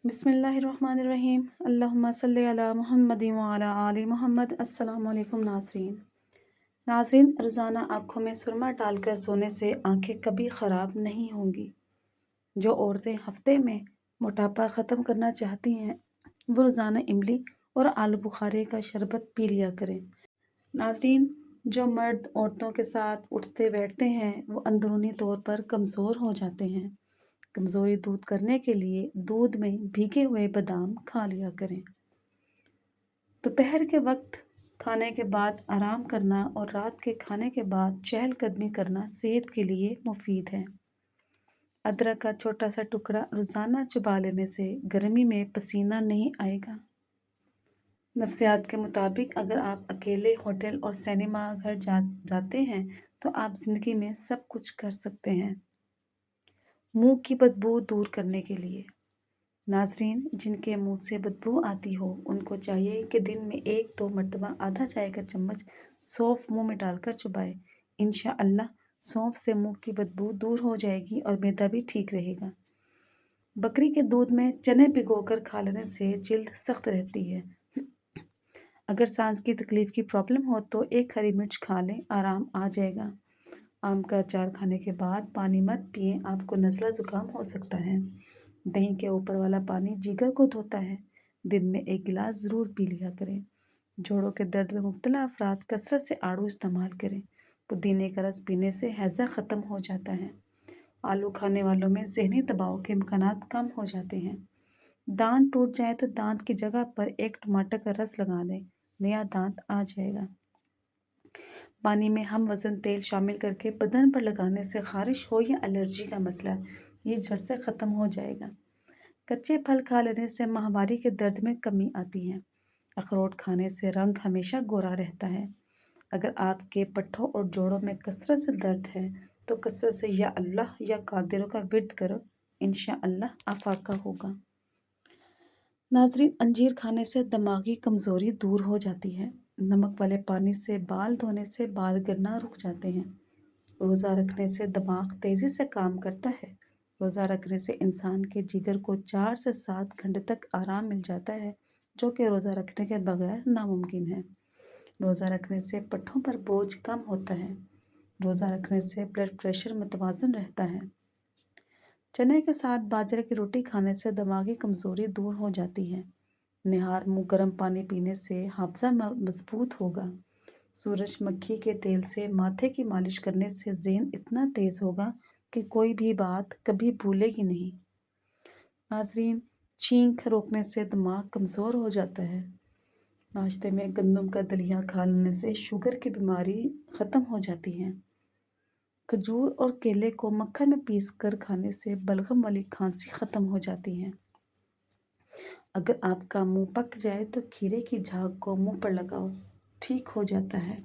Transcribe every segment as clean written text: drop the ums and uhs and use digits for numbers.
بسم اللہ الرحمن الرحیم، اللہم صلی علی محمد وعلی آل محمد۔ السلام علیکم ناظرین، روزانہ آنکھوں میں سرما ڈال کر سونے سے آنکھیں کبھی خراب نہیں ہوں گی۔ جو عورتیں ہفتے میں موٹاپا ختم کرنا چاہتی ہیں وہ روزانہ املی اور آلو بخارے کا شربت پی لیا کریں۔ ناظرین، جو مرد عورتوں کے ساتھ اٹھتے بیٹھتے ہیں وہ اندرونی طور پر کمزور ہو جاتے ہیں۔ کمزوری دور کرنے کے لیے دودھ میں بھیگے ہوئے بادام کھا لیا کریں۔ دوپہر کے وقت کھانے کے بعد آرام کرنا اور رات کے کھانے کے بعد چہل قدمی کرنا صحت کے لیے مفید ہے۔ ادرک کا چھوٹا سا ٹکڑا روزانہ چبا لینے سے گرمی میں پسینہ نہیں آئے گا۔ نفسیات کے مطابق اگر آپ اکیلے ہوٹل اور سینما گھر جاتے ہیں تو آپ زندگی میں سب کچھ کر سکتے ہیں۔ منہ کی بدبو دور کرنے کے لیے ناظرین، جن کے منہ سے بدبو آتی ہو ان کو چاہیے کہ دن میں 1-2 مرتبہ آدھا چائے کا چمچ سونف منہ میں ڈال کر چبائے۔ انشاءاللہ سونف سے منہ کی بدبو دور ہو جائے گی اور معدہ بھی ٹھیک رہے گا۔ بکری کے دودھ میں چنے بھگو کر کھا لینے سے جلد سخت رہتی ہے۔ اگر سانس کی تکلیف کی پرابلم ہو تو 1 ہری مرچ کھا لیں، آرام آ جائے گا۔ آم کا اچار کھانے کے بعد پانی مت پئیں، آپ کو نزلہ زکام ہو سکتا ہے۔ دہی کے اوپر والا پانی جگر کو دھوتا ہے۔ دن میں 1 گلاس ضرور پی لیا کریں۔ جوڑوں کے درد میں مبتلا افراد کثرت سے آڑو استعمال کریں۔ پودینے کا رس پینے سے ہیضہ ختم ہو جاتا ہے۔ آلو کھانے والوں میں ذہنی دباؤ کے امکانات کم ہو جاتے ہیں۔ دانت ٹوٹ جائے تو دانت کی جگہ پر 1 ٹماٹر کا رس لگا دیں، نیا دانت آ جائے گا۔ پانی میں ہم وزن تیل شامل کر کے بدن پر لگانے سے خارش ہو یا الرجی کا مسئلہ یہ جڑ سے ختم ہو جائے گا۔ کچے پھل کھا لینے سے ماہواری کے درد میں کمی آتی ہے۔ اخروٹ کھانے سے رنگ ہمیشہ گورا رہتا ہے۔ اگر آپ کے پٹھوں اور جوڑوں میں کثرت سے درد ہے تو کثرت سے یا اللہ یا قادروں کا ورد کرو، انشاءاللہ افاقہ ہوگا۔ ناظرین، انجیر کھانے سے دماغی کمزوری دور ہو جاتی ہے۔ نمک والے پانی سے بال دھونے سے بال گرنا رک جاتے ہیں۔ روزہ رکھنے سے دماغ تیزی سے کام کرتا ہے۔ روزہ رکھنے سے انسان کے جگر کو 4 سے 7 گھنٹے تک آرام مل جاتا ہے، جو کہ روزہ رکھنے کے بغیر ناممکن ہے۔ روزہ رکھنے سے پٹھوں پر بوجھ کم ہوتا ہے۔ روزہ رکھنے سے بلڈ پریشر متوازن رہتا ہے۔ چنے کے ساتھ باجرے کی روٹی کھانے سے دماغی کمزوری دور ہو جاتی ہے۔ نہار منہ گرم پانی پینے سے حافظہ مضبوط ہوگا۔ سورج مکھی کے تیل سے ماتھے کی مالش کرنے سے ذہن اتنا تیز ہوگا کہ کوئی بھی بات کبھی بھولے گی نہیں۔ ناظرین، چھینک روکنے سے دماغ کمزور ہو جاتا ہے۔ ناشتے میں گندم کا دلیا کھا لینے سے شوگر کی بیماری ختم ہو جاتی ہے۔ کھجور اور کیلے کو مکھن میں پیس کر کھانے سے بلغم والی کھانسی ختم ہو جاتی ہے۔ اگر آپ کا منہ پک جائے تو کھیرے کی جھاگ کو منہ پر لگاؤ، ٹھیک ہو جاتا ہے۔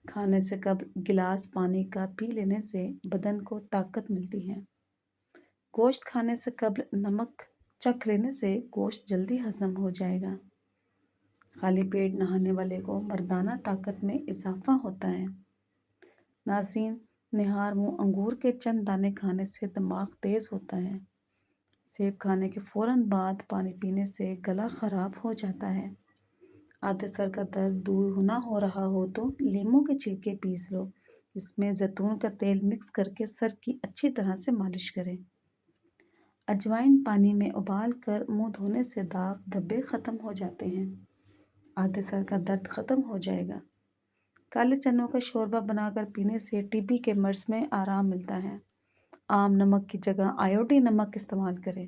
کھانے سے قبل گلاس پانی کا پی لینے سے بدن کو طاقت ملتی ہے۔ گوشت کھانے سے قبل نمک چکھ لینے سے گوشت جلدی ہضم ہو جائے گا۔ خالی پیٹ نہانے والے کو مردانہ طاقت میں اضافہ ہوتا ہے۔ ناظرین، نہار منہ انگور کے چند دانے کھانے سے دماغ تیز ہوتا ہے۔ سیب کھانے کے فوراً بعد پانی پینے سے گلا خراب ہو جاتا ہے۔ آدھے سر کا درد دور نہ ہو رہا ہو تو لیموں کے چھلکے پیس لو، اس میں زیتون کا تیل مکس کر کے سر کی اچھی طرح سے مالش کریں۔ اجوائن پانی میں ابال کر منہ دھونے سے داغ دھبے ختم ہو جاتے ہیں۔ آدھے سر کا درد ختم ہو جائے گا۔ کالے چنوں کا شوربہ بنا کر پینے سے ٹی بی کے مرض میں آرام ملتا ہے۔ عام نمک کی جگہ آیوڈین نمک استعمال کریں۔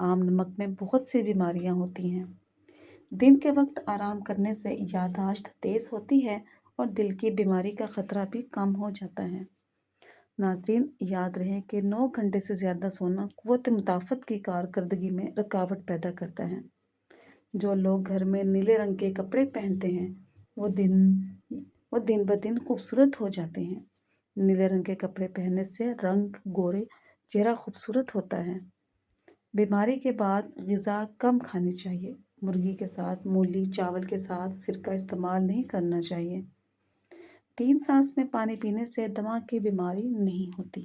عام نمک میں بہت سی بیماریاں ہوتی ہیں۔ دن کے وقت آرام کرنے سے یادداشت تیز ہوتی ہے اور دل کی بیماری کا خطرہ بھی کم ہو جاتا ہے۔ ناظرین، یاد رہے کہ 9 گھنٹے سے زیادہ سونا قوت مدافعت کی کارکردگی میں رکاوٹ پیدا کرتا ہے۔ جو لوگ گھر میں نیلے رنگ کے کپڑے پہنتے ہیں وہ دن بدن خوبصورت ہو جاتے ہیں۔ نیلے رنگ کے کپڑے پہننے سے رنگ گورے چہرہ خوبصورت ہوتا ہے۔ بیماری کے بعد غذا کم کھانی چاہیے۔ مرغی کے ساتھ مولی، چاول کے ساتھ سرکہ استعمال نہیں کرنا چاہیے۔ 3 سانس میں پانی پینے سے دماغ کی بیماری نہیں ہوتی۔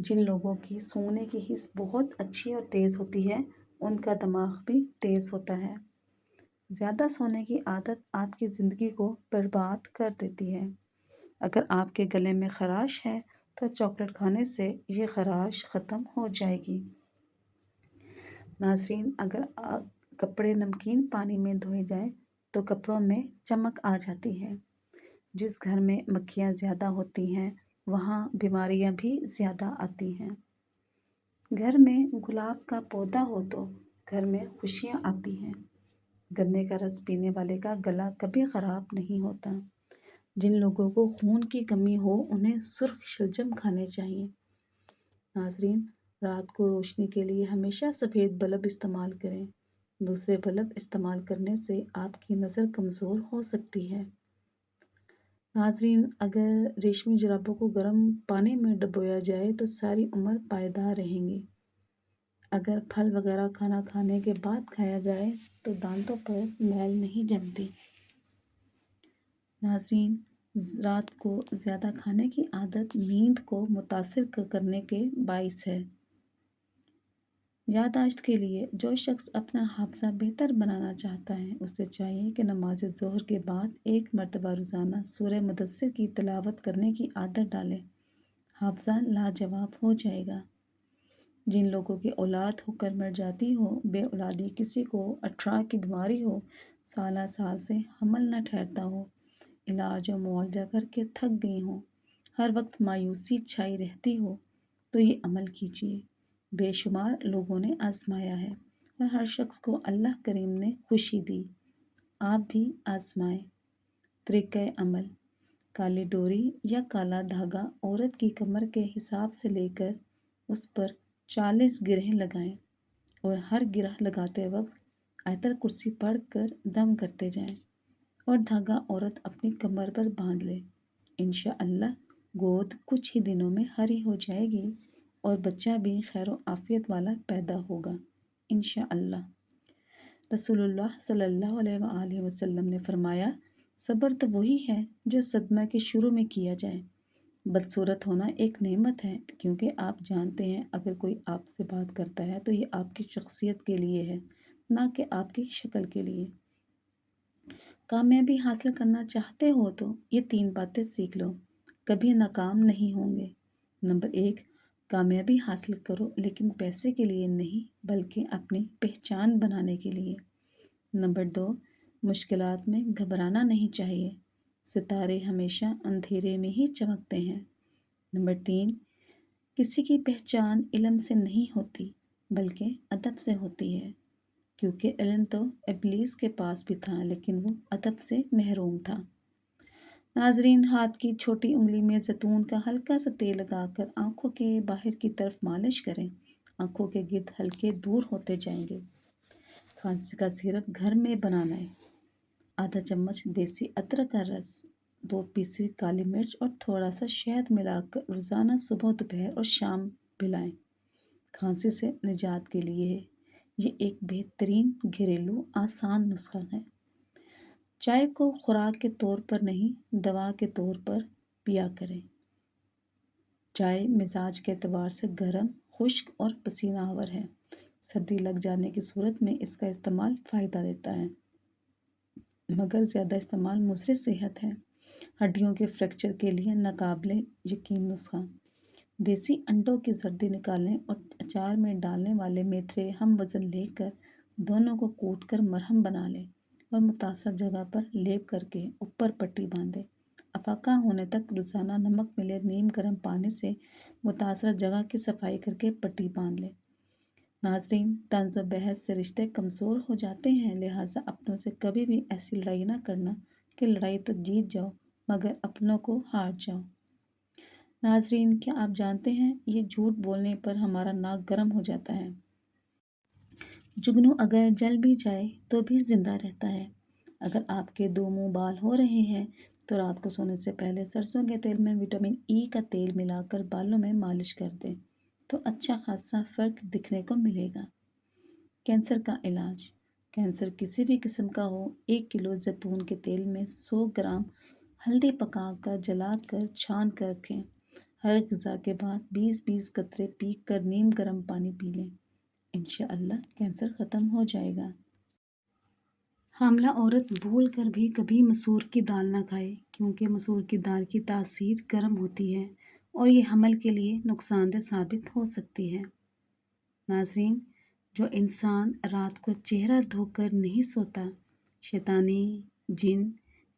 جن لوگوں کی سونے کی حس بہت اچھی اور تیز ہوتی ہے ان کا دماغ بھی تیز ہوتا ہے۔ زیادہ سونے کی عادت آپ کی زندگی کو برباد کر دیتی ہے۔ اگر آپ کے گلے میں خراش ہے تو چاکلیٹ کھانے سے یہ خراش ختم ہو جائے گی۔ ناظرین، اگر کپڑے نمکین پانی میں دھوئے جائیں تو کپڑوں میں چمک آ جاتی ہے۔ جس گھر میں مکھیاں زیادہ ہوتی ہیں وہاں بیماریاں بھی زیادہ آتی ہیں۔ گھر میں گلاب کا پودا ہو تو گھر میں خوشیاں آتی ہیں۔ گنے کا رس پینے والے کا گلا کبھی خراب نہیں ہوتا۔ جن لوگوں کو خون کی کمی ہو انہیں سرخ شلجم کھانے چاہیے۔ ناظرین، رات کو روشنی کے لیے ہمیشہ سفید بلب استعمال کریں۔ دوسرے بلب استعمال کرنے سے آپ کی نظر کمزور ہو سکتی ہے۔ ناظرین، اگر ریشمی جرابوں کو گرم پانی میں ڈبویا جائے تو ساری عمر پائیدار رہیں گی۔ اگر پھل وغیرہ کھانا کھانے کے بعد کھایا جائے تو دانتوں پر میل نہیں جمتی۔ ناظرین، رات کو زیادہ کھانے کی عادت نیند کو متاثر کرنے کے باعث ہے۔ یادداشت کے لیے جو شخص اپنا حافظہ بہتر بنانا چاہتا ہے اسے چاہیے کہ نماز ظہر کے بعد 1 مرتبہ روزانہ سورہ مدثر کی تلاوت کرنے کی عادت ڈالے۔ حافظہ لاجواب ہو جائے گا۔ جن لوگوں کی اولاد ہو کر مر جاتی ہو، بے اولادی کسی کو اٹھرا کی بیماری ہو، سالہ سال سے حمل نہ ٹھہرتا ہو، علاج و معالجہ کر کے تھک گئی ہوں، ہر وقت مایوسی چھائی رہتی ہو تو یہ عمل کیجیے۔ بے شمار لوگوں نے آزمایا ہے اور ہر شخص کو اللہ کریم نے خوشی دی۔ آپ بھی آزمائیں۔ طریقہ عمل: کالی ڈوری یا کالا دھاگا عورت کی کمر کے حساب سے لے کر اس پر 40 گرہیں لگائیں اور ہر گرہ لگاتے وقت آیت الکرسی پڑھ کر دم کرتے جائیں اور دھاگا عورت اپنی کمر پر باندھ لے۔ انشاءاللہ گود کچھ ہی دنوں میں ہری ہو جائے گی اور بچہ بھی خیر و عافیت والا پیدا ہوگا انشاءاللہ۔ رسول اللہ صلی اللہ علیہ وآلہ وسلم نے فرمایا، صبر تو وہی ہے جو صدمہ کے شروع میں کیا جائے۔ بدصورت ہونا ایک نعمت ہے کیونکہ آپ جانتے ہیں اگر کوئی آپ سے بات کرتا ہے تو یہ آپ کی شخصیت کے لیے ہے، نہ کہ آپ کی شکل کے لیے۔ کامیابی حاصل کرنا چاہتے ہو تو یہ 3 باتیں سیکھ لو، کبھی ناکام نہیں ہوں گے۔ نمبر 1، کامیابی حاصل کرو لیکن پیسے کے لیے نہیں بلکہ اپنی پہچان بنانے کے لیے۔ نمبر 2، مشکلات میں گھبرانا نہیں چاہیے، ستارے ہمیشہ اندھیرے میں ہی چمکتے ہیں۔ نمبر 3، کسی کی پہچان علم سے نہیں ہوتی بلکہ ادب سے ہوتی ہے، کیونکہ علم تو ابلیس کے پاس بھی تھا لیکن وہ ادب سے محروم تھا۔ ناظرین، ہاتھ کی چھوٹی انگلی میں زیتون کا ہلکا سا تیل لگا کر آنکھوں کے باہر کی طرف مالش کریں، آنکھوں کے گرد ہلکے دور ہوتے جائیں گے۔ کھانسی کا سیرپ گھر میں بنانا ہے۔ آدھا چمچ دیسی ادرک کا رس، 2 پیسی ہوئی کالی مرچ اور تھوڑا سا شہد ملا کر روزانہ صبح، دوپہر اور شام پلائیں۔ کھانسی سے نجات کے لیے یہ ایک بہترین گھریلو آسان نسخہ ہے۔ چائے کو خوراک کے طور پر نہیں دوا کے طور پر پیا کریں۔ چائے مزاج کے اعتبار سے گرم، خشک اور پسینہ آور ہے۔ سردی لگ جانے کی صورت میں اس کا استعمال فائدہ دیتا ہے مگر زیادہ استعمال مضر صحت ہے۔ ہڈیوں کے فریکچر کے لیے ناقابل یقین نسخہ: دیسی انڈوں کی زردی نکالیں اور اچار میں ڈالنے والے میتھرے ہم وزن لے کر دونوں کو کوٹ کر مرہم بنا لیں اور متاثرہ جگہ پر لیپ کر کے اوپر پٹی باندھیں۔ افاقہ ہونے تک روزانہ نمک ملے نیم گرم پانی سے متاثرہ جگہ کی صفائی کر کے پٹی باندھ لیں۔ ناظرین، طنز و بحث سے رشتے کمزور ہو جاتے ہیں، لہٰذا اپنوں سے کبھی بھی ایسی لڑائی نہ کرنا کہ لڑائی تو جیت جاؤ مگر اپنوں کو ہار جاؤ۔ ناظرین، کیا آپ جانتے ہیں یہ جھوٹ بولنے پر ہمارا ناک گرم ہو جاتا ہے۔ جگنو اگر جل بھی جائے تو بھی زندہ رہتا ہے۔ اگر آپ کے 2 منہ بال ہو رہے ہیں تو رات کو سونے سے پہلے سرسوں کے تیل میں وٹامن ای کا تیل ملا کر بالوں میں مالش کر دیں تو اچھا خاصا فرق دکھنے کو ملے گا۔ کینسر کا علاج: کینسر کسی بھی قسم کا ہو، 1 کلو زیتون کے تیل میں 100 گرام ہلدی پکا کر جلا کر چھان کر رکھیں۔ ہر غذا کے بعد 20-20 قطرے پی کر نیم گرم پانی پی لیں، انشاءاللہ کینسر ختم ہو جائے گا۔ حاملہ عورت بھول کر بھی کبھی مسور کی دال نہ کھائے، کیونکہ مسور کی دال کی تاثیر گرم ہوتی ہے اور یہ حمل کے لیے نقصان دہ ثابت ہو سکتی ہے۔ ناظرین، جو انسان رات کو چہرہ دھو کر نہیں سوتا، شیطانی جن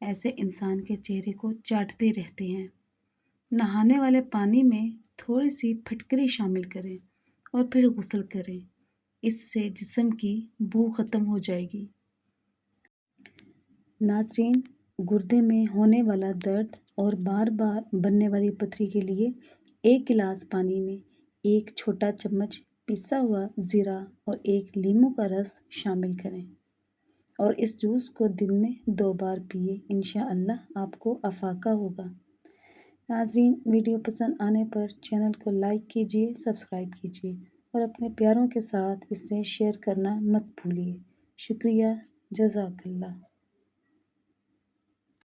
ایسے انسان کے چہرے کو چاٹتے رہتے ہیں۔ نہانے والے پانی میں تھوڑی سی پھٹکری شامل کریں اور پھر غسل کریں، اس سے جسم کی بو ختم ہو جائے گی۔ ناظرین، گردے میں ہونے والا درد اور بار بار بننے والی پتھری کے لیے 1 گلاس پانی میں 1 چھوٹا چمچ پسا ہوا زیرہ اور 1 لیموں کا رس شامل کریں اور اس جوس کو دن میں 2 بار پیئے، انشاءاللہ آپ کو افاقہ ہوگا۔ ناظرین، ویڈیو پسند آنے پر چینل کو لائک کیجیے، سبسکرائب کیجیے اور اپنے پیاروں کے ساتھ اسے شیئر کرنا مت بھولیے۔ شکریہ، جزاک اللہ۔